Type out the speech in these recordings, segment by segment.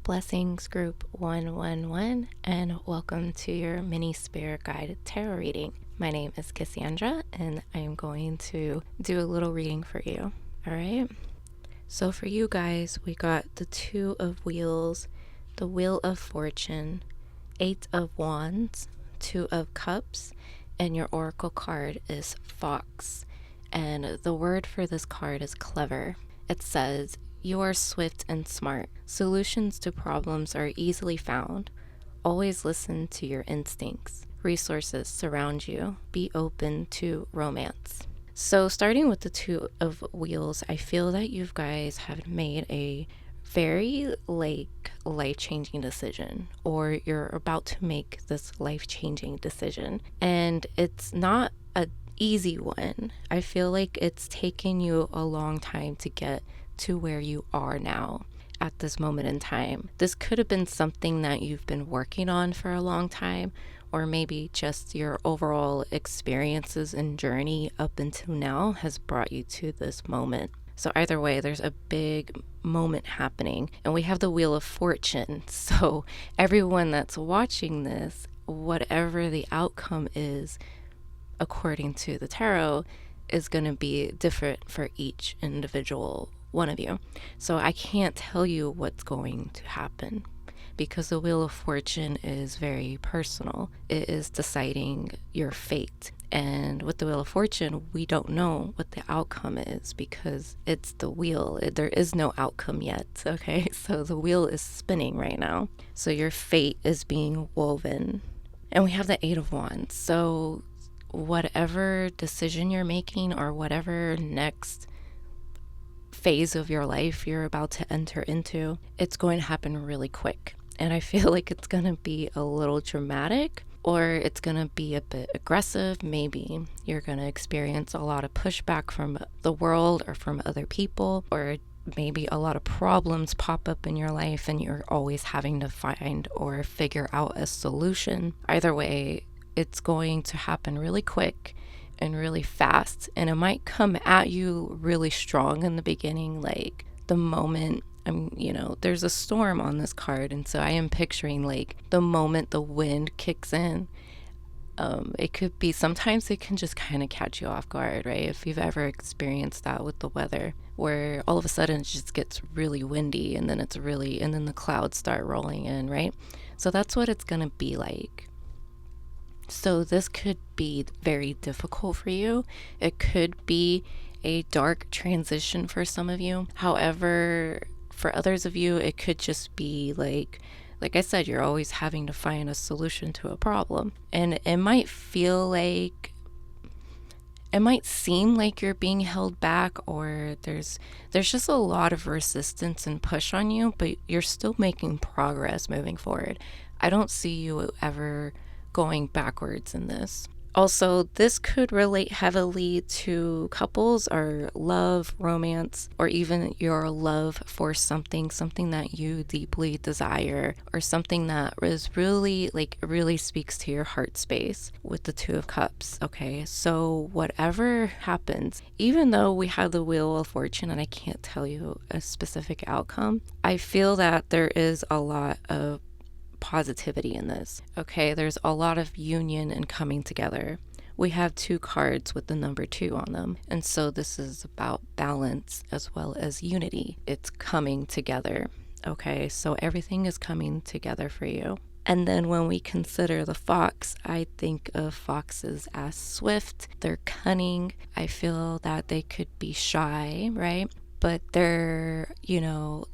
Blessings Group 111, and welcome to your mini spirit guided tarot reading. My name is Cassandra, and I am going to do a little reading for you. All right. So for you guys, we got the Two of Wheels, the Wheel of Fortune, Eight of Wands, Two of Cups, and your oracle card is Fox. And the word for this card is clever. It says, "You are swift and smart. Solutions to problems are easily found. Always listen to your instincts. Resources surround you. Be open to romance." So starting with the Two of Wheels, I feel that you guys have made a very life-changing decision, or you're about to make this life-changing decision. And it's not an easy one. I feel like it's taken you a long time to get to where you are now at this moment in time. This could have been something that you've been working on for a long time, or maybe just your overall experiences and journey up until now has brought you to this moment. So either way, there's a big moment happening, and we have the Wheel of Fortune. So everyone that's watching this, whatever the outcome is, according to the tarot, is going to be different for each individual one of you. So I can't tell you what's going to happen because the Wheel of Fortune is very personal. It is deciding your fate. And with the Wheel of Fortune, we don't know what the outcome is because it's the wheel. There is no outcome yet, okay? So the wheel is spinning right now. So your fate is being woven. And we have the Eight of Wands. So whatever decision you're making or whatever next phase of your life you're about to enter into, it's going to happen really quick. And I feel like it's going to be a little dramatic, or it's going to be a bit aggressive. Maybe you're going to experience a lot of pushback from the world or from other people, or maybe a lot of problems pop up in your life and you're always having to find or figure out a solution. Either way, it's going to happen really quick and really fast, and it might come at you really strong in the beginning, like the moment there's a storm on this card, and so I am picturing like the moment the wind kicks in. It could be, sometimes it can just kind of catch you off guard, right? If you've ever experienced that with the weather, where all of a sudden it just gets really windy and then the clouds start rolling in, right? So that's what it's gonna be like. So this could be very difficult for you. It could be a dark transition for some of you. However, for others of you, it could just be like I said, you're always having to find a solution to a problem. And it might seem like you're being held back, or there's just a lot of resistance and push on you, but you're still making progress moving forward. I don't see you ever going backwards in this. Also, this could relate heavily to couples or love, romance, or even your love for something that you deeply desire, or something that is really speaks to your heart space with the Two of Cups. Okay, so whatever happens, even though we have the Wheel of Fortune and I can't tell you a specific outcome, I feel that there is a lot of positivity in this. Okay, there's a lot of union and coming together. We have two cards with the number 2 on them, and so this is about balance as well as unity. It's coming together. Okay, so everything is coming together for you. And then when we consider the fox, I think of foxes as swift. They're cunning. I feel that they could be shy, right? But they're,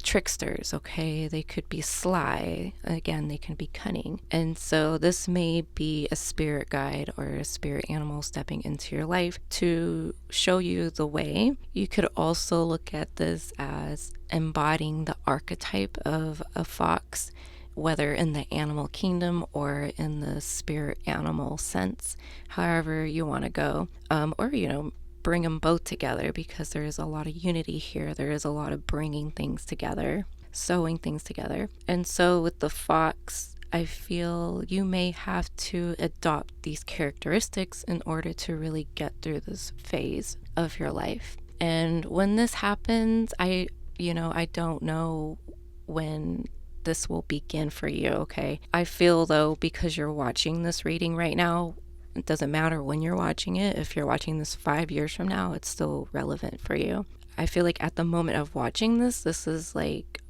tricksters, okay? They could be sly. Again, they can be cunning. And so this may be a spirit guide or a spirit animal stepping into your life to show you the way. You could also look at this as embodying the archetype of a fox, whether in the animal kingdom or in the spirit animal sense, however you want to go, or bring them both together, because there is a lot of unity here. There is a lot of bringing things together, sewing things together. And so with the fox, I feel you may have to adopt these characteristics in order to really get through this phase of your life. And when this happens, I don't know when this will begin for you, okay? I feel though, because you're watching this reading right now, it doesn't matter when you're watching it. If you're watching this 5 years from now, it's still relevant for you. I feel like at the moment of watching this is like,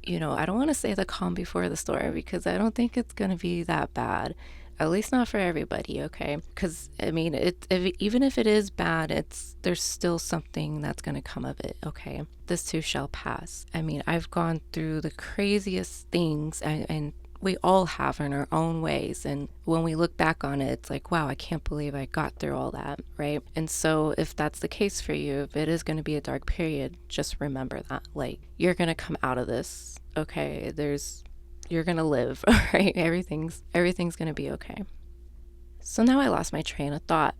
you know, I don't want to say the calm before the storm, because I don't think it's going to be that bad. At least not for everybody, okay? Because, I mean, even if it is bad, there's still something that's going to come of it, okay? This too shall pass. I mean, I've gone through the craziest things, and we all have in our own ways. And when we look back on it, it's like, wow, I can't believe I got through all that, right? And so if that's the case for you, if it is going to be a dark period, just remember that. Like, you're going to come out of this, okay? You're going to live, all right? Everything's going to be okay. So now I lost my train of thought.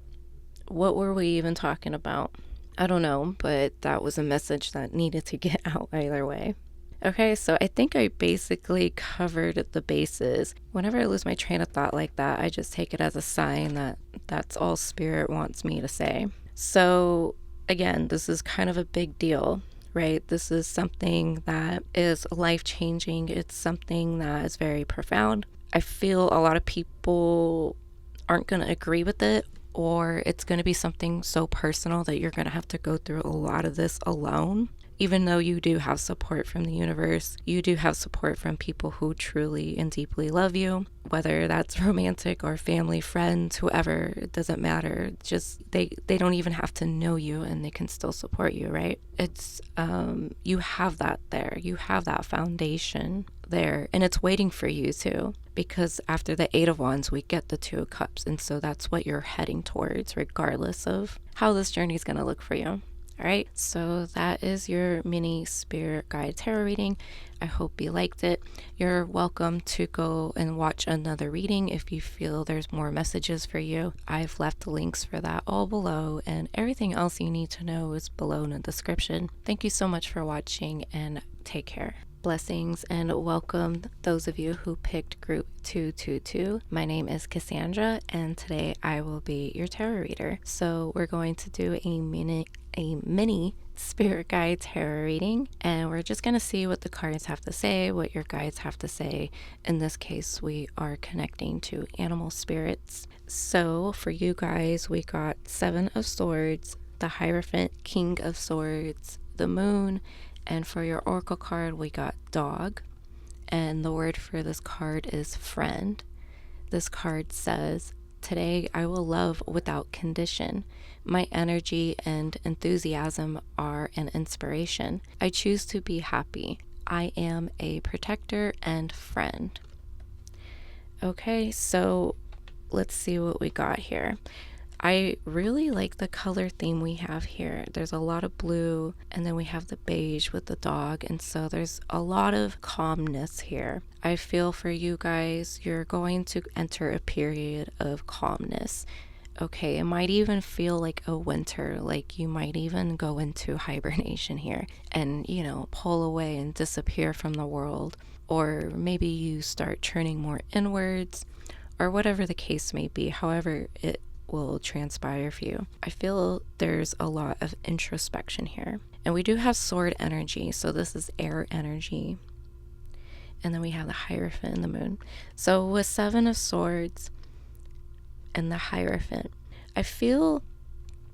What were we even talking about? I don't know, but that was a message that needed to get out either way. Okay, so I think I basically covered the bases. Whenever I lose my train of thought like that, I just take it as a sign that that's all Spirit wants me to say. So again, this is kind of a big deal, right? This is something that is life-changing. It's something that is very profound. I feel a lot of people aren't going to agree with it, or it's going to be something so personal that you're going to have to go through a lot of this alone. Even though you do have support from the universe, you do have support from people who truly and deeply love you, whether that's romantic or family, friends, whoever, it doesn't matter. Just they don't even have to know you, and they can still support you, right? It's you have that there. You have that foundation there, and it's waiting for you too, because after the 8 of Wands we get the 2 of Cups, and so that's what you're heading towards regardless of how this journey is going to look for you. All right, so that is your mini spirit guide tarot reading. I hope you liked it. You're welcome to go and watch another reading if you feel there's more messages for you. I've left the links for that all below, and everything else you need to know is below in the description. Thank you so much for watching, and take care. Blessings and welcome those of you who picked group 222. My name is Cassandra, and today I will be your tarot reader. So we're going to do a mini spirit guide tarot reading, and we're just going to see what the cards have to say, what your guides have to say. In this case, we are connecting to animal spirits. So for you guys, we got 7 of Swords, the Hierophant, King of Swords, the Moon, and for your oracle card, we got Dog, and the word for this card is friend. This card says, today I will love without condition. My energy and enthusiasm are an inspiration. I choose to be happy. I am a protector and friend. Okay, so let's see what we got here. I really like the color theme we have here. There's a lot of blue, and then we have the beige with the dog, and so there's a lot of calmness here. I feel for you guys, you're going to enter a period of calmness. Okay, it might even feel like a winter, like you might even go into hibernation here and, you know, pull away and disappear from the world. Or maybe you start turning more inwards, or whatever the case may be, however it will transpire for you. I feel there's a lot of introspection here. And we do have sword energy, so this is air energy. And then we have the Hierophant and the Moon. So with 7 of Swords and the Hierophant, I feel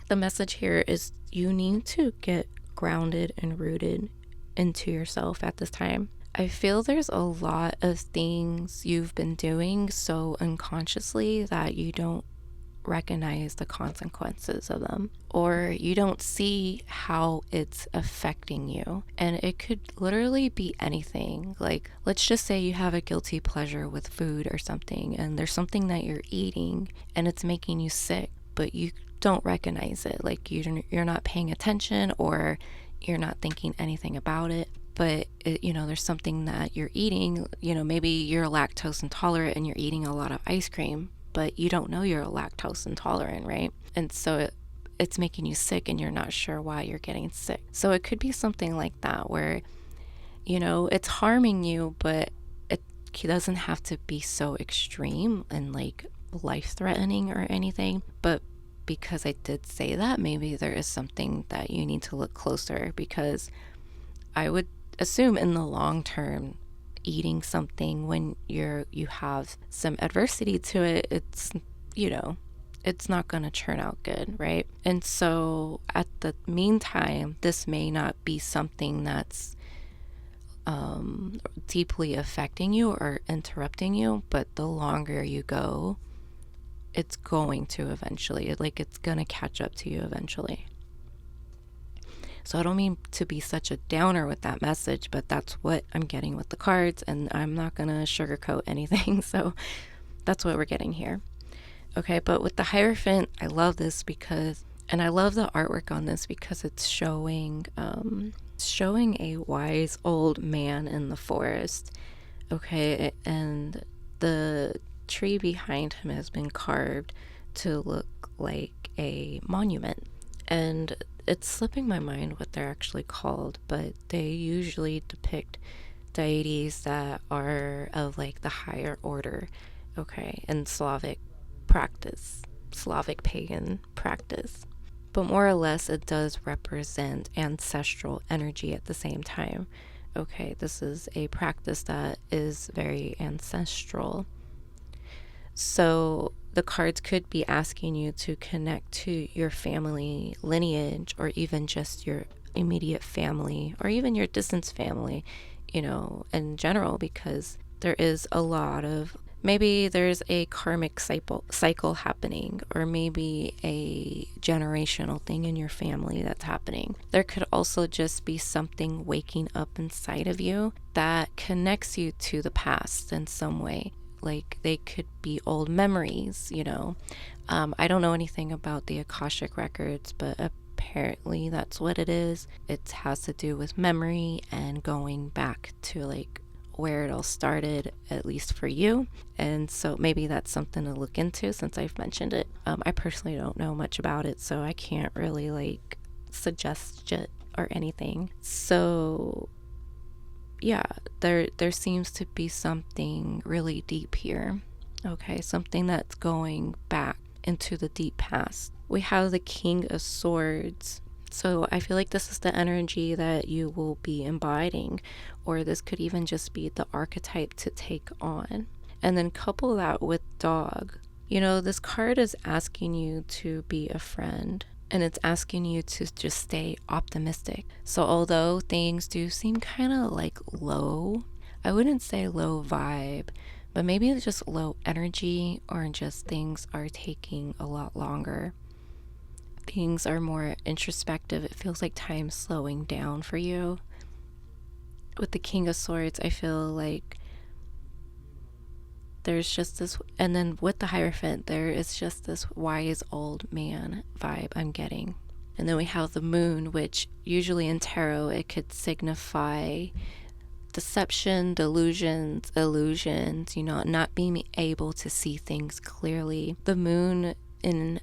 the message here is you need to get grounded and rooted into yourself at this time. I feel there's a lot of things you've been doing so unconsciously that you don't recognize the consequences of them, or you don't see how it's affecting you. And it could literally be anything. Like, let's just say you have a guilty pleasure with food or something, and there's something that you're eating and it's making you sick, but you don't recognize it. Like, you're not paying attention, or you're not thinking anything about it. But you know, there's something that you're eating, you know, maybe you're lactose intolerant and you're eating a lot of ice cream, but you don't know you're lactose intolerant, right? And so it's making you sick, and you're not sure why you're getting sick. So it could be something like that, where, you know, it's harming you, but it doesn't have to be so extreme and like life-threatening or anything. But because I did say that, maybe there is something that you need to look closer, because I would assume in the long term, eating something when you have some adversity to it, it's, it's not going to turn out good, right? And so at the meantime, this may not be something that's deeply affecting you or interrupting you, but the longer you go, it's going to eventually, it's going to catch up to you eventually. So I don't mean to be such a downer with that message, but that's what I'm getting with the cards, and I'm not going to sugarcoat anything. So that's what we're getting here. Okay, but with the Hierophant, I love this and I love the artwork on this because it's showing a wise old man in the forest. Okay, and the tree behind him has been carved to look like a monument. And it's slipping my mind what they're actually called, but they usually depict deities that are of like the higher order, okay, in Slavic pagan practice. But more or less, it does represent ancestral energy at the same time. Okay, this is a practice that is very ancestral. So the cards could be asking you to connect to your family lineage, or even just your immediate family, or even your distant family, in general, because there is a lot of, maybe there's a karmic cycle happening, or maybe a generational thing in your family that's happening. There could also just be something waking up inside of you that connects you to the past in some way. Like they could be old memories, I don't know anything about the Akashic records, but apparently that's what it is. It has to do with memory and going back to like where it all started, at least for you. And so maybe that's something to look into since I've mentioned it. I personally don't know much about it, so I can't really like suggest it or anything. So yeah, there seems to be something really deep here. Okay, something that's going back into the deep past. We have the King of Swords. So I feel like this is the energy that you will be embodying, or this could even just be the archetype to take on. And then couple that with dog. This card is asking you to be a friend, and it's asking you to just stay optimistic. So although things do seem kind of like low, I wouldn't say low vibe, but maybe it's just low energy, or just things are taking a lot longer. Things are more introspective. It feels like time's slowing down for you. With the King of Swords, I feel like there's just this, and then with the Hierophant, there is just this wise old man vibe I'm getting. And then we have the Moon, which usually in tarot, it could signify deception, delusions, illusions, not being able to see things clearly. The Moon in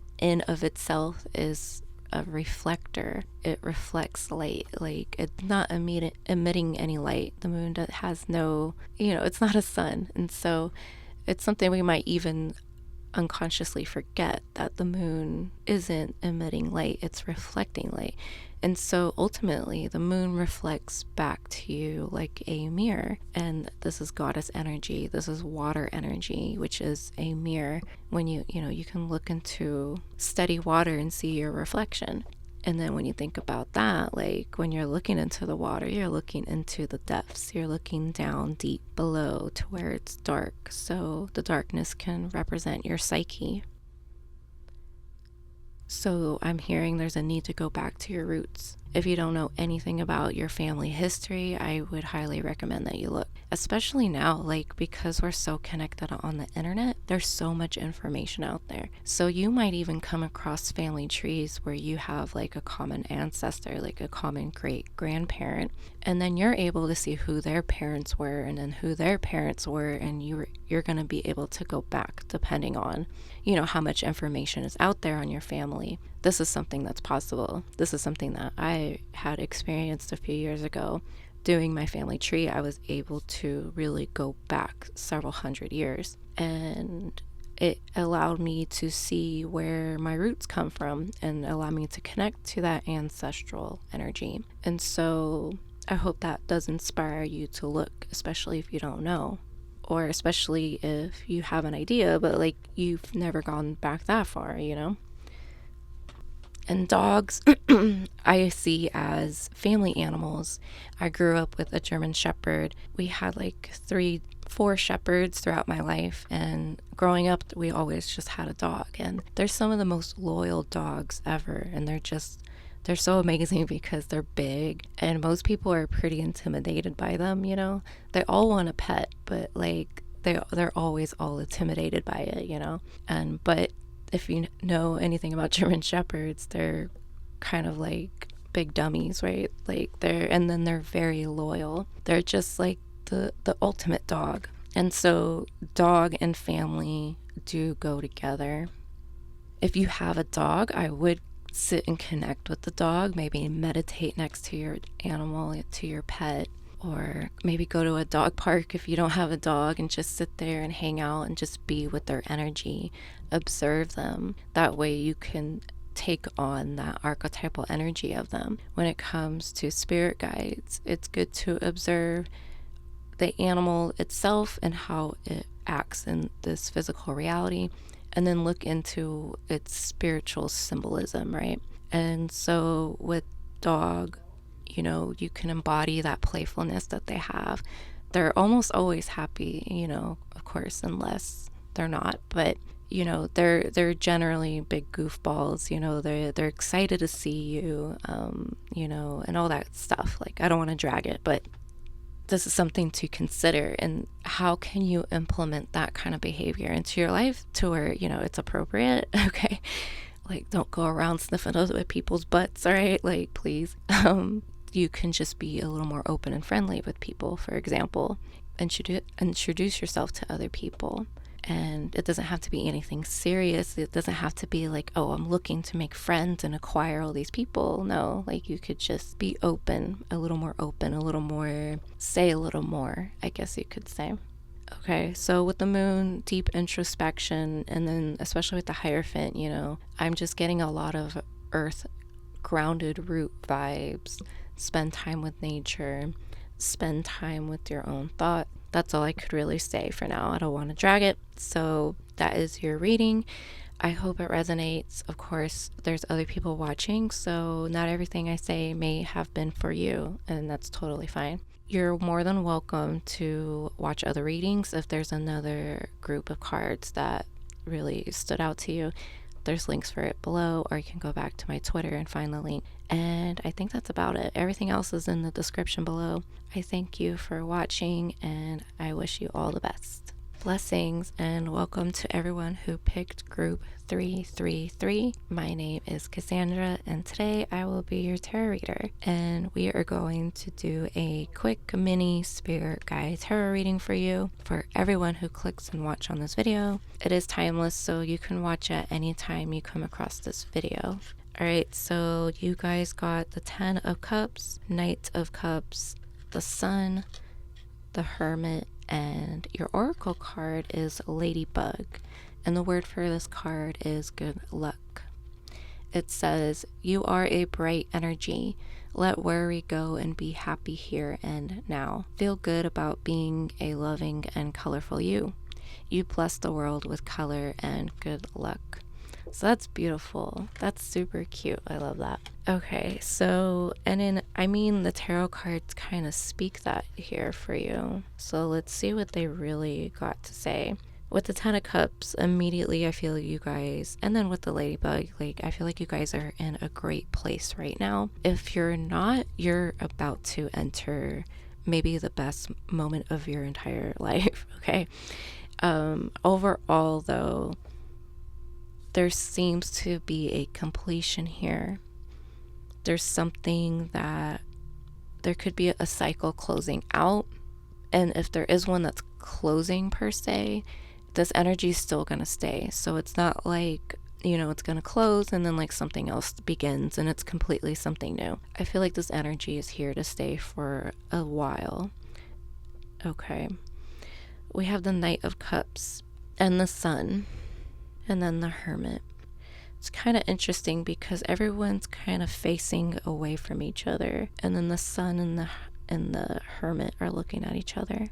of itself is a reflector. It reflects light. Like, it's not emitting any light. The moon has no, it's not a sun. And so it's something we might even unconsciously forget, that the moon isn't emitting light, it's reflecting light. And so ultimately the moon reflects back to you like a mirror. And this is goddess energy. This is water energy, which is a mirror. When you can look into steady water and see your reflection. And then when you think about that, like when you're looking into the water, you're looking into the depths. You're looking down deep below to where it's dark. So the darkness can represent your psyche. So I'm hearing there's a need to go back to your roots. If you don't know anything about your family history, I would highly recommend that you look. Especially now, because we're so connected on the internet, there's so much information out there. So you might even come across family trees where you have a common ancestor, a common great grandparent, and then you're able to see who their parents were and then who their parents were, and you're going to be able to go back depending on how much information is out there on your family. This is something that's possible. This is something that I had experienced a few years ago. Doing my family tree, I was able to really go back several hundred years, and it allowed me to see where my roots come from and allow me to connect to that ancestral energy. And so I hope that does inspire you to look, especially if you don't know, or especially if you have an idea, but like you've never gone back that far, you know? And dogs, I see as family animals. I grew up with a German Shepherd. We had like 4 shepherds throughout my life, and growing up, we always just had a dog. And they're some of the most loyal dogs ever, and they're so amazing because they're big, and most people are pretty intimidated by them, you know? They all want a pet, but like they're always all intimidated by it, you know? But if you know anything about German Shepherds, they're kind of like big dummies, right? Like they're very loyal. They're just like the ultimate dog. And so dog and family do go together. If you have a dog, I would sit and connect with the dog, maybe meditate next to your animal, to your pet, or maybe go to a dog park if you don't have a dog and just sit there and hang out and just be with their energy, observe them. That way you can take on that archetypal energy of them. When it comes to spirit guides, it's good to observe the animal itself and how it acts in this physical reality, and then look into its spiritual symbolism, right? And so with dog, you know, you can embody that playfulness that they have. They're almost always happy, you know, of course, unless they're not, but you know, they're generally big goofballs, you know, they're excited to see you, you know, and all that stuff. Like, I don't want to drag it, but this is something to consider. And how can you implement that kind of behavior into your life to where, you know, it's appropriate? Okay. Like, don't go around sniffing other people's butts, all right? Like, please. You can just be a little more open and friendly with people, for example. Introduce yourself to other people. And it doesn't have to be anything serious. It doesn't have to be like, oh, I'm looking to make friends and acquire all these people. No, like you could just be open, a little more open, a little more, say a little more, I guess you could say. Okay, so with the moon, deep introspection, and then especially with the Hierophant, you know, I'm just getting a lot of earth grounded root vibes. Spend time with nature, spend time with your own thought. That's all I could really say for now. I don't want to drag it. So that is your reading. I hope it resonates. Of course, there's other people watching, so not everything I say may have been for you, and that's totally fine. You're more than welcome to watch other readings if there's another group of cards that really stood out to you. There's links for it below, or you can go back to my Twitter and find the link. And I think that's about it. Everything else is in the description below. I thank you for watching, and I wish you all the best. Blessings, and welcome to everyone who picked group 333. My name is Cassandra, and today I will be your tarot reader, and we are going to do a quick mini spirit guide tarot reading for you, for everyone who clicks and watch on this video. It is timeless, so you can watch at any time you come across this video. Alright, so you guys got the 10 of Cups, Knight of Cups, the Sun, the Hermit, and your oracle card is Ladybug, and the word for this card is good luck. It says, you are a bright energy. Let worry go and be happy here and now. Feel good about being a loving and colorful you. You bless the world with color and good luck. So that's beautiful. That's super cute. I love that. Okay, so, the tarot cards kind of speak that here for you. So let's see what they really got to say. With the 10 of Cups, immediately I feel you guys, and then with the Ladybug, like, I feel like you guys are in a great place right now. If you're not, you're about to enter maybe the best moment of your entire life, okay? Overall, though, there seems to be a completion here. There's something that there could be a cycle closing out, and if there is one that's closing per se, this energy is still going to stay. So it's not like, you know, it's going to close and then like something else begins and it's completely something new. I feel like this energy is here to stay for a while. Okay, we have the Knight of Cups and the Sun, and then the Hermit. It's kind of interesting because everyone's kind of facing away from each other, and then the Sun and and the Hermit are looking at each other.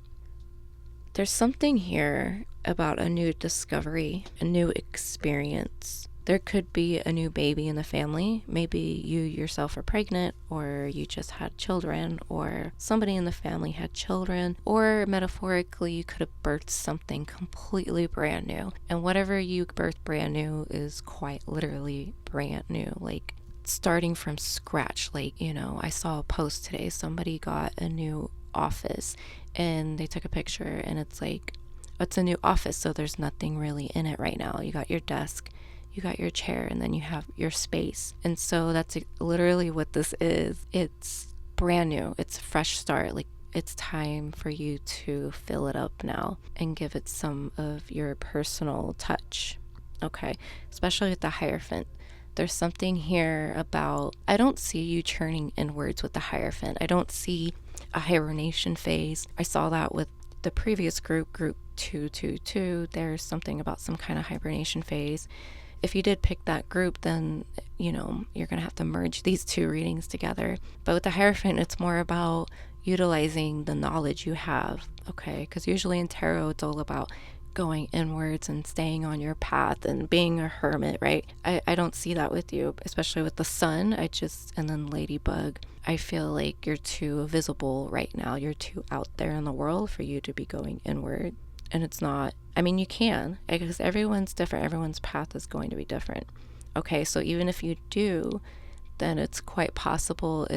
There's something here about a new discovery, a new experience. There could be a new baby in the family. Maybe you yourself are pregnant, or you just had children, or somebody in the family had children, or metaphorically, you could have birthed something completely brand new. And whatever you birthed brand new is quite literally brand new, like starting from scratch. Like, I saw a post today, somebody got a new office and they took a picture and it's like, it's a new office, so there's nothing really in it right now. You got your desk, you got your chair, and then you have your space. And so that's literally what this is. It's brand new. It's a fresh start. Like, it's time for you to fill it up now and give it some of your personal touch. Okay, especially with the Hierophant. There's something here about, I don't see you turning inwards with the Hierophant. I don't see a hibernation phase. I saw that with the previous group 222. There's something about some kind of hibernation phase. If you did pick that group, then, you're going to have to merge these two readings together. But with the Hierophant, it's more about utilizing the knowledge you have, okay? Because usually in tarot, it's all about going inwards and staying on your path and being a hermit, right? I don't see that with you, especially with the Sun. And then Ladybug. I feel like you're too visible right now. You're too out there in the world for you to be going inward. And it's not, you can, because everyone's different. Everyone's path is going to be different. Okay, so even if you do, then it's quite possible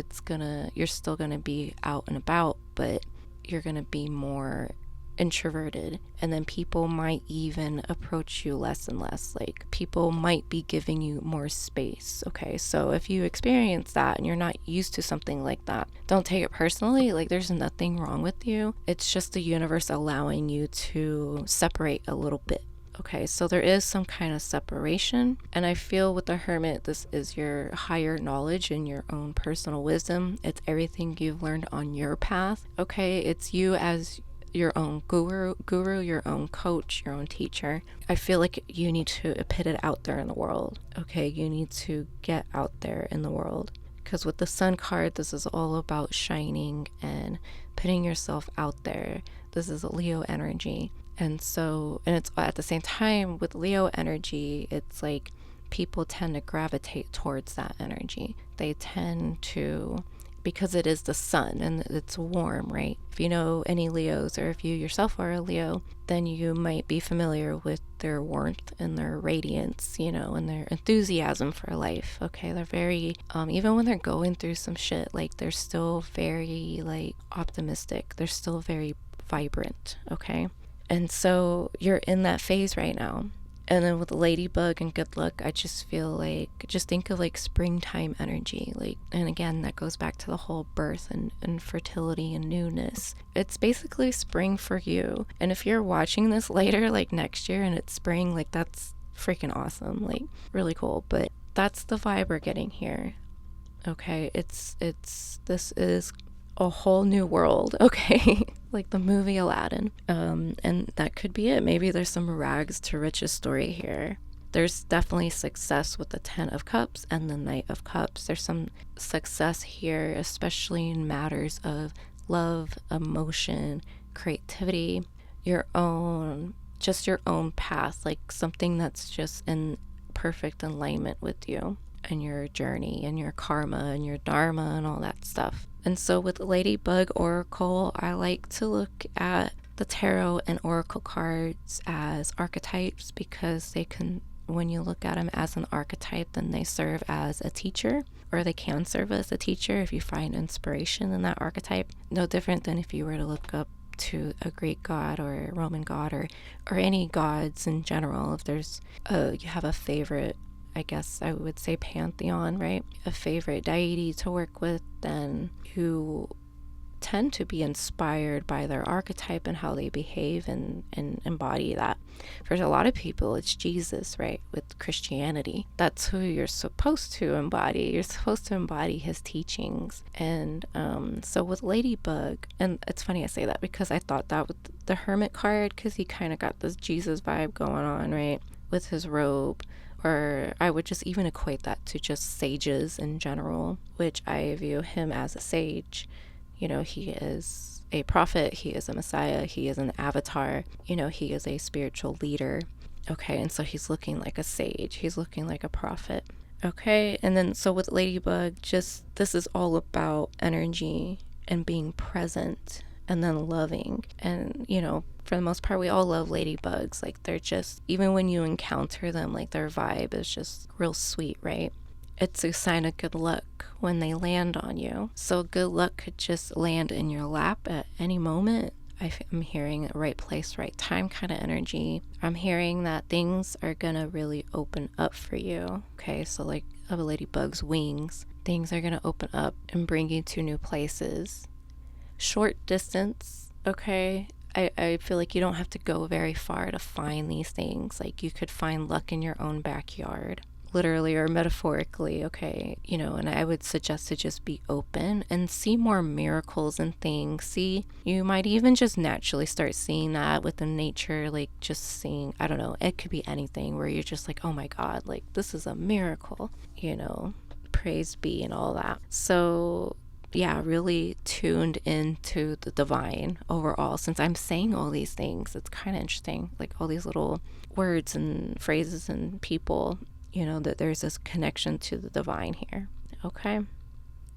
you're still gonna be out and about, but you're gonna be more introverted, and then people might even approach you less and less. Like, people might be giving you more space. Okay, so if you experience that and you're not used to something like that, don't take it personally. Like, there's nothing wrong with you. It's just the universe allowing you to separate a little bit. Okay, so there is some kind of separation, and I feel with the Hermit, this is your higher knowledge and your own personal wisdom. It's everything you've learned on your path. Okay, it's you as your own guru, your own coach, your own teacher. I feel like you need to put it out there in the world. Okay, you need to get out there in the world, because with the Sun card, this is all about shining and putting yourself out there. This is a Leo energy. And it's at the same time with Leo energy, it's like people tend to gravitate towards that energy. They tend to, because it is the Sun and it's warm, right? If you know any Leos, or if you yourself are a Leo, then you might be familiar with their warmth and their radiance, and their enthusiasm for life. Okay, they're very, even when they're going through some shit, like, they're still very, like, optimistic. They're still very vibrant, okay? And so you're in that phase right now. And then with Ladybug and Good Luck, I just feel like, just think of like springtime energy. Like, and again, that goes back to the whole birth and fertility and newness. It's basically spring for you. And if you're watching this later, like next year, and it's spring, like, that's freaking awesome. Like, really cool. But that's the vibe we're getting here. Okay, this is a whole new world, okay? Like the movie Aladdin. And that could be it. Maybe there's some rags to riches story here. There's definitely success with the 10 of Cups and the Knight of Cups. There's some success here, especially in matters of love, emotion, creativity, your own path, like something that's just in perfect alignment with you and your journey and your karma and your dharma and all that stuff. And so with Ladybug Oracle, I like to look at the tarot and oracle cards as archetypes, because they can, when you look at them as an archetype, then they serve as a teacher, or they can serve as a teacher if you find inspiration in that archetype. No different than if you were to look up to a Greek god or a Roman god or any gods in general. If there's you have a favorite, I guess I would say pantheon, right? A favorite deity to work with, then you tend to be inspired by their archetype and how they behave and embody that. For a lot of people, it's Jesus, right? With Christianity, that's who you're supposed to embody. You're supposed to embody his teachings. And so with Ladybug, and it's funny I say that because I thought that with the Hermit card, because he kind of got this Jesus vibe going on, right? With his robe. Or I would just even equate that to just sages in general, which I view him as a sage. You know, he is a prophet, he is a messiah, he is an avatar, you know, he is a spiritual leader. Okay, and so he's looking like a sage, he's looking like a prophet. Okay, and then so with Ladybug, just this is all about energy and being present and then loving. And, you know, for the most part, we all love ladybugs. Like, they're just, even when you encounter them, like, their vibe is just real sweet, right? It's a sign of good luck when they land on you. So good luck could just land in your lap at any moment. I'm hearing right place, right time kind of energy. I'm hearing that things are gonna really open up for you. Okay, so like of a ladybug's wings, things are gonna open up and bring you to new places. Short distance, okay? I feel like you don't have to go very far to find these things. Like, you could find luck in your own backyard, literally or metaphorically, okay? You know, and I would suggest to just be open and see more miracles and things. See, you might even just naturally start seeing that within nature, like just seeing, I don't know, it could be anything where you're just like, oh my God, like this is a miracle, you know, praise be and all that. So yeah, really tuned into the divine overall. Since I'm saying all these things, it's kind of interesting, like all these little words and phrases and people, you know, that there's this connection to the divine here. Okay,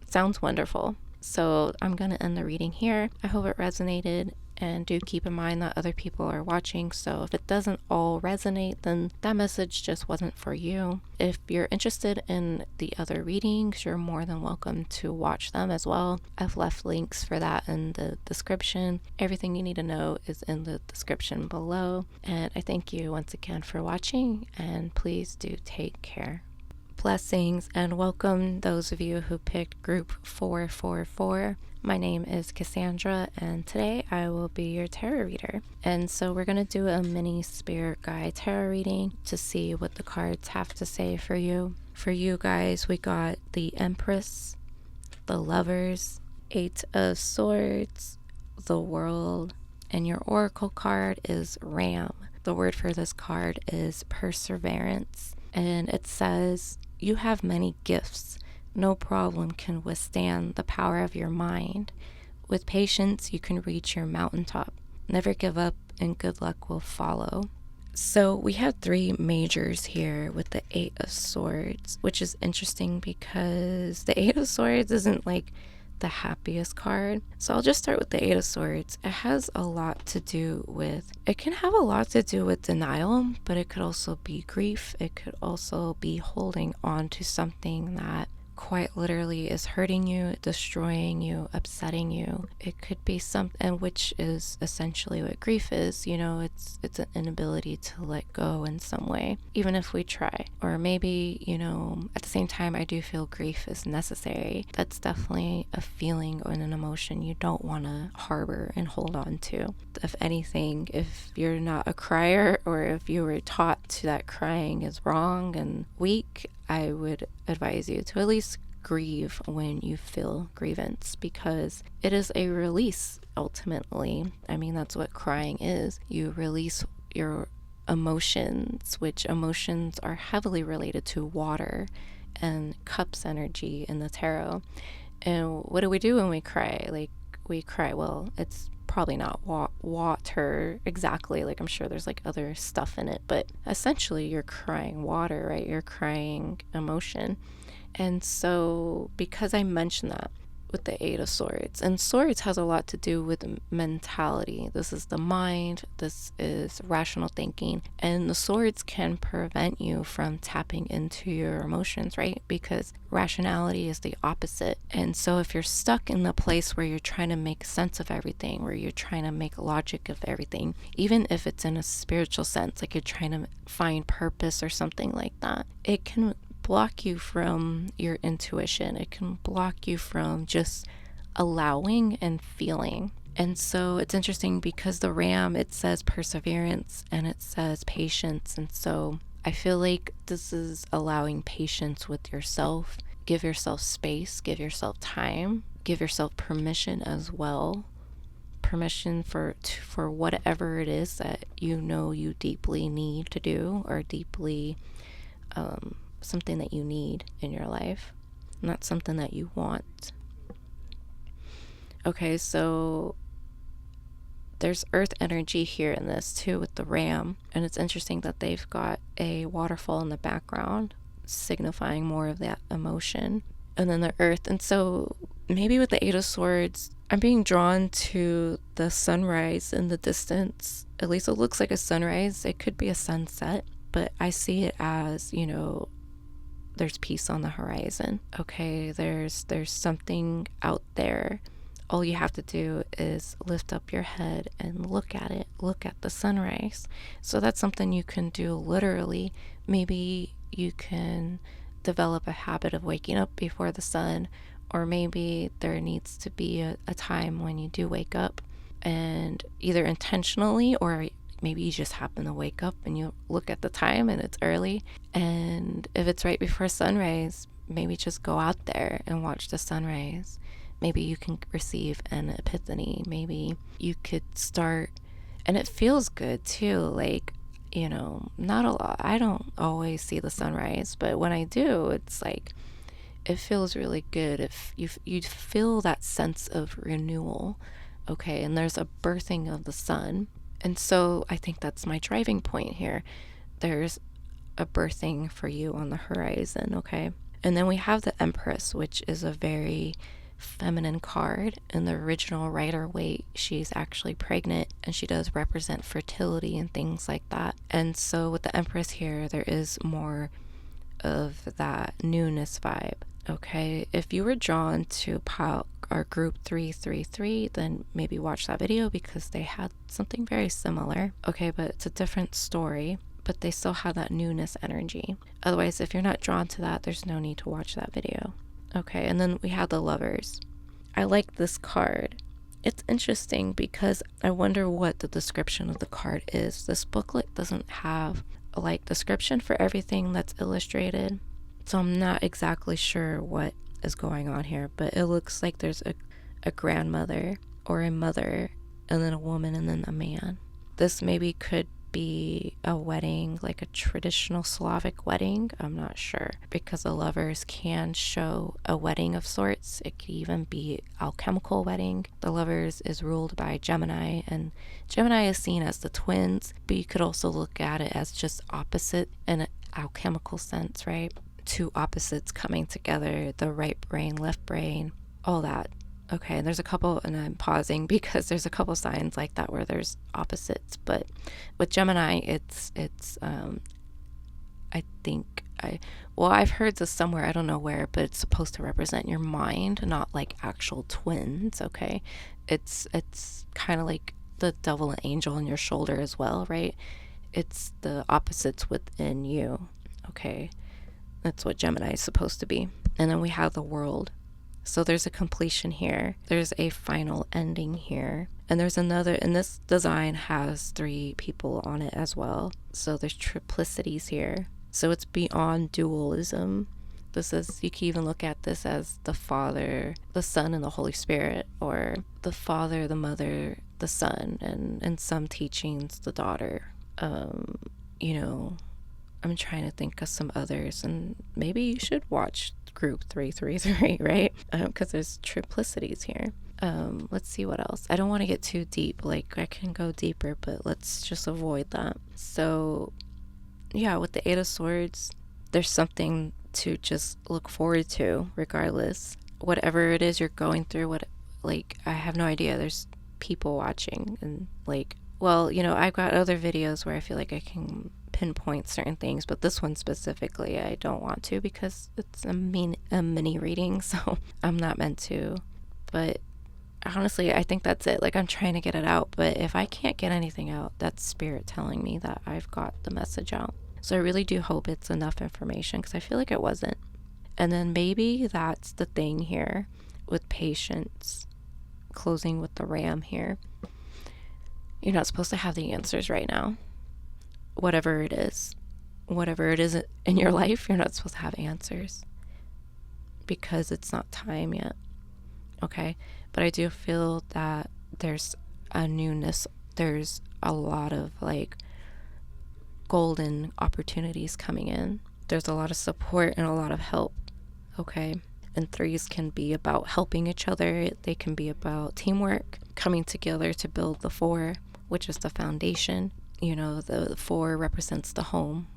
sounds wonderful. So I'm going to end the reading here. I hope it resonated, and do keep in mind that other people are watching. So if it doesn't all resonate, then that message just wasn't for you. If you're interested in the other readings, you're more than welcome to watch them as well. I've left links for that in the description. Everything you need to know is in the description below. And I thank you once again for watching, and please do take care. Blessings and welcome those of you who picked group 444. My name is Cassandra, and today I will be your tarot reader. And so we're going to do a mini spirit guide tarot reading to see what the cards have to say for you. For you guys, we got the Empress, the Lovers, 8 of Swords, the World, and your oracle card is Ram. The word for this card is perseverance, and it says, you have many gifts. No problem can withstand the power of your mind. With patience, you can reach your mountaintop. Never give up, and good luck will follow. So we have 3 majors here with the 8 of Swords, which is interesting because the 8 of Swords isn't like the happiest card. So I'll just start with the 8 of Swords. It has a lot to do with, it can have a lot to do with denial, but it could also be grief. It could also be holding on to something that quite literally is hurting you, destroying you, upsetting you. It could be something, which is essentially what grief is. You know, it's an inability to let go in some way, even if we try. Or maybe, you know, at the same time, I do feel grief is necessary. That's definitely a feeling or an emotion you don't want to harbor and hold on to. If anything, if you're not a crier, or if you were taught to that crying is wrong and weak, I would advise you to at least grieve when you feel grievance, because it is a release ultimately. I mean, that's what crying is. You release your emotions, which emotions are heavily related to water and cups energy in the tarot. And what do we do when we cry? Like, we cry, well, it's probably not water exactly, like I'm sure there's like other stuff in it, but essentially you're crying water, right? You're crying emotion. And so because I mentioned that with the 8 of Swords, and Swords has a lot to do with mentality. This is the mind, this is rational thinking, and the Swords can prevent you from tapping into your emotions, right? Because rationality is the opposite. And so if you're stuck in the place where you're trying to make sense of everything, where you're trying to make logic of everything, even if it's in a spiritual sense, like you're trying to find purpose or something like that, it can block you from your intuition. It can block you from just allowing and feeling. And so it's interesting because the Ram, it says perseverance and it says patience. And so I feel like this is allowing patience with yourself. Give yourself space, give yourself time, give yourself permission as well. Permission for whatever it is that you know you deeply need to do, or deeply something that you need in your life, not something that you want. Okay, so there's earth energy here in this too with the ram. And it's interesting that they've got a waterfall in the background, signifying more of that emotion. And then the earth. And so maybe with the Eight of Swords, I'm being drawn to the sunrise in the distance. At least it looks like a sunrise. It could be a sunset, but I see it as, you know, there's peace on the horizon. Okay, there's something out there. All you have to do is lift up your head and look at it. Look at the sunrise. So that's something you can do literally. Maybe you can develop a habit of waking up before the sun, or maybe there needs to be a time when you do wake up, and either intentionally or maybe you just happen to wake up and you look at the time and it's early. And if it's right before sunrise, maybe just go out there and watch the sunrise. Maybe you can receive an epiphany. Maybe you could start, and it feels good too. Like, you know, not a lot. I don't always see the sunrise, but when I do, it's like, it feels really good. If you feel that sense of renewal, okay, and there's a birthing of the sun. And so I think that's my driving point here. There's a birthing for you on the horizon, okay? And then we have the Empress, which is a very feminine card. In the original Rider-Waite, she's actually pregnant, and she does represent fertility and things like that. And so with the Empress here, there is more of that newness vibe, okay? If you were drawn to our group 333, then maybe watch that video because they had something very similar, okay? But it's a different story, but they still have that newness energy. Otherwise, if you're not drawn to that, there's no need to watch that video, okay? And then we have the Lovers. I like this card. It's interesting because I wonder what the description of the card is. This booklet doesn't have a like description for everything that's illustrated, so I'm not exactly sure what is going on here, but it looks like there's a grandmother or a mother, and then a woman, and then a man. This maybe could be a wedding, like a traditional Slavic wedding. I'm not sure, because the Lovers can show a wedding of sorts. It could even be alchemical wedding. The Lovers is ruled by Gemini, and Gemini is seen as the twins, but you could also look at it as just opposite in an alchemical sense, right? Two opposites coming together, the right brain, left brain, all that. Okay, and there's a couple, and I'm pausing because there's a couple signs like that where there's opposites. But with Gemini, it's I think I've heard this somewhere, I don't know where, but it's supposed to represent your mind, not like actual twins. Okay, it's kind of like the devil and angel on your shoulder as well, right? It's the opposites within you. Okay, that's what Gemini is supposed to be. And then we have the World. So there's a completion here. There's a final ending here. And there's another, and this design has 3 people on it as well. So there's triplicities here. So it's beyond dualism. This is, you can even look at this as the Father, the Son, and the Holy Spirit, or the Father, the Mother, the Son, and in some teachings, the daughter. You know, I'm trying to think of some others, and maybe you should watch group 333, right? Because there's triplicities here. Let's see what else. I don't want to get too deep. Like, I can go deeper, but let's just avoid that. So yeah, with the Eight of Swords, there's something to just look forward to regardless. Whatever it is you're going through, I have no idea. There's people watching, and like, well, you know, I've got other videos where I feel like I can pinpoint certain things, but this one specifically I don't want to because it's a mini reading, so I'm not meant to. But honestly, I think that's it. Like, I'm trying to get it out, but if I can't get anything out, that's spirit telling me that I've got the message out. So I really do hope it's enough information, because I feel like it wasn't. And then maybe that's the thing here with patience, closing with the ram here. You're not supposed to have the answers right now. Whatever it is in your life, you're not supposed to have answers because it's not time yet. Okay, but I do feel that there's a newness. There's a lot of like golden opportunities coming in. There's a lot of support and a lot of help. Okay, And threes can be about helping each other. They can be about teamwork, coming together to build the four, which is the foundation. You know, the four represents the home.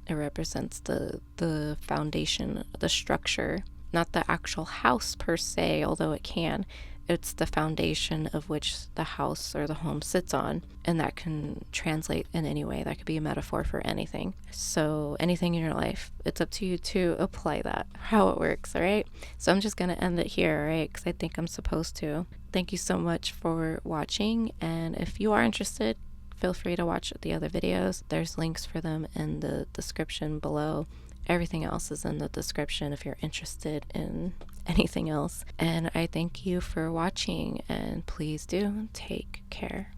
It represents the foundation, the structure, not the actual house per se, although it can. It's the foundation of which the house or the home sits on, and that can translate in any way. That could be a metaphor for anything. So anything in your life, it's up to you to apply that, how it works, all right? So I'm just going to end it here, all right, because I think I'm supposed to. Thank you so much for watching, and if you are interested, feel free to watch the other videos. There's links for them in the description below. Everything else is in the description if you're interested in anything else. And I thank you for watching, and please do take care.